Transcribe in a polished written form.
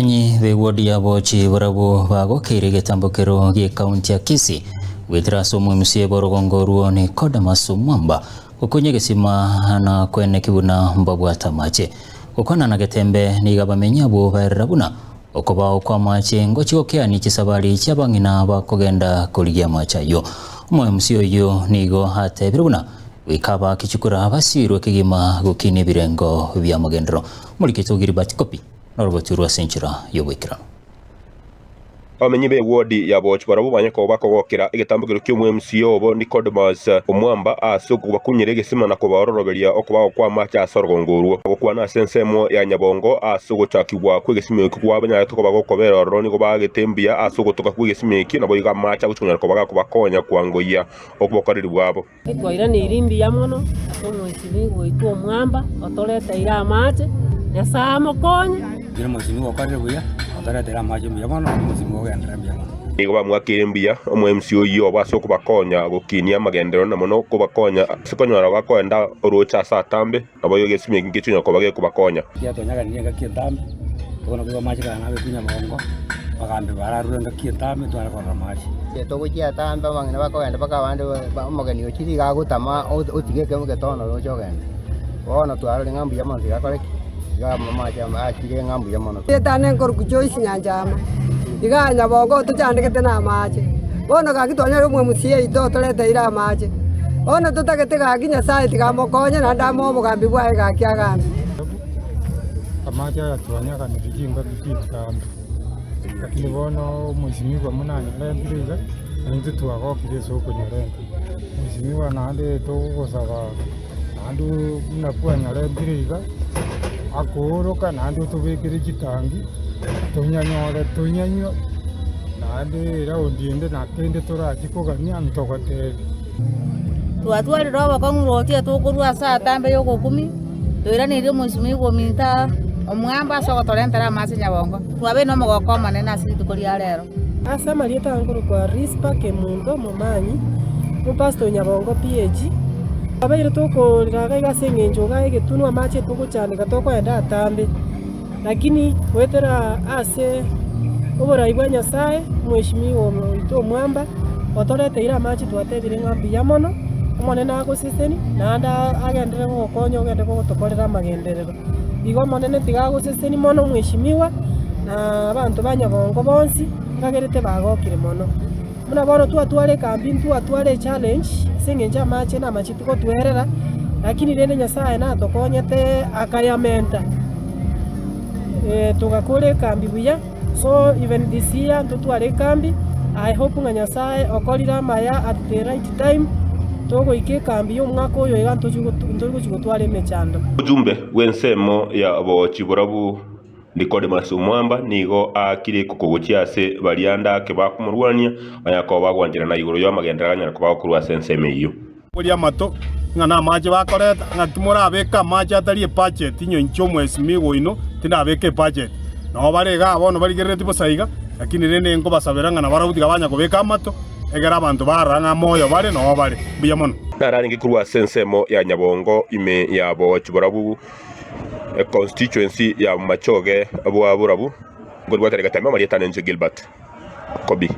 Nyi wodi ya bochi barabu bago kiri getambokero ge kaunti ya Kisii withira somo msie borogongo ruoni Nicodemus Mwamba ukunye gesima na kwene kibuna mbabwa tamache ukona na getembe ni gabamenya bo barabuna okoba kwa mache ngochi okeani chisabali cyabangina bakogenda kuriya machayo umwe msio yo nigo hate birabuna wikaba kichukura abasirwe kigima gukini birengo bya magendero muri kitugiri batikopi Norboturwa Senchira yobwekira Amenyi be wodi ya boch barabu banyako bakogokera igetambukiro cy'umwe MCO bo Nicodemus Mwamba asuku bakunyere gesima na kubaroroberia okubaho kwa macha asorogongurwo gukwana sensemo ya Nyabongo asuku chakibwa kwegesime kwa banya tukobako kobera roni kobagetembia asuku tuka kwegesime ki nabo yiga macha gucunya kobaga kubakonya kwangoya okubakorera bwabo Twaira ni irimbi ya mono atono isibigo itwo Mwamba otoleta ira mache yasamo konya Kira musimu wakarire buya ataratera maje muyabana musimu wagendera muyabana Nigo bamwakirimbia umwe MCO yo baso kubakonya gukinia magendero na mono kubakonya sikonyora bakoenda urucha saa tambe abo yogesime ngicunya kobage kubakonya ya tonyaga ninga kientambe kono kuba maje kana nabe kunya mongo bagambe bararurenga kientambe twara kora maje to gujia tambe bangina bakoenda bakabande bamogeni ochiri gagutama utigeke mugetono rocogenda bona twara ngambi ya manzi gakoreki ya mama jama akire ngambu ya mono tane ngor kujoisi nyanjama iga Nyabongo tuchandikete na mache bono gagitonya rumwe musie ito tolete ira mache bono tutagete gaginya sai tigamokonya na ndamo mugambi bwae gakiagambi amache yatwanya kana bijinga bikitambe lakini bono mwishimiwa munani lendiriga nzi twagokire soko nyorente mwishimiwa nande tugusaba andu mnakwanya lendiriga akuruka nandi tubikire gitangi tunyanyore tunyanyo nandi raundi na kende turakikugania ntogoteri twatwari roba kongurotia tukurwa saa tambe yoko 10 twiranire musimi gomita Omwamba sogotolentera masi Nyabongo twabe no mogokoma nena sisi tukoria rero asa marieta nguru kwa rispa ke mundo mumanyi mu pastor Nyabongo PG abaire toko ragaga sengenjoga egetunwa mache toko cyane gatoko yenda tambe lakini wetera ase obora ibwa Nyasaye mweshimiwa ito Mwamba otolete ira mache twatebire ngambi ya mono umone nako siseni nanda agendere ngokonyo gende ko tokorera magenderero igo monene tigago siseni mono mweshimiwa na abantu banyabongo bonsi ngagerete bagokire mono muna bono twatware kambi twatware challenge singenja mache na mache tuko twerera lakini rene Nyasaye na tokonyete akayamenta tugakore kambi buya so even this year tutware kambi I hope nga Nyasaye okorira maya at the right time togo ike kambi yo mwaka oyo iga ntugutware mechando ujumbe wensemo ya bochi borabu Nicodemus Mwamba nigo akire kukuguchiase barianda ke bakumurwania bayako bagwanjira na iguru yo magendera ganya ko bakurwa senseme iyo buri amato ngana maje bakoreta ngatumura abeka maje atari budget inyo ncho mwesi migo ino tinabeke budget no barega bono barigere tipo saiga lakini rene ngo basabera ngana barabuti gabanya kubeka amato egera abantu baranga moyo bare no bare biyamono narari ngikurwa sensemo ya Nyabongo ime ya bochi borabu constituency ya Machoge abwa burabu ngo rwaterega tamama Marieta Nenje Gilbert Kobi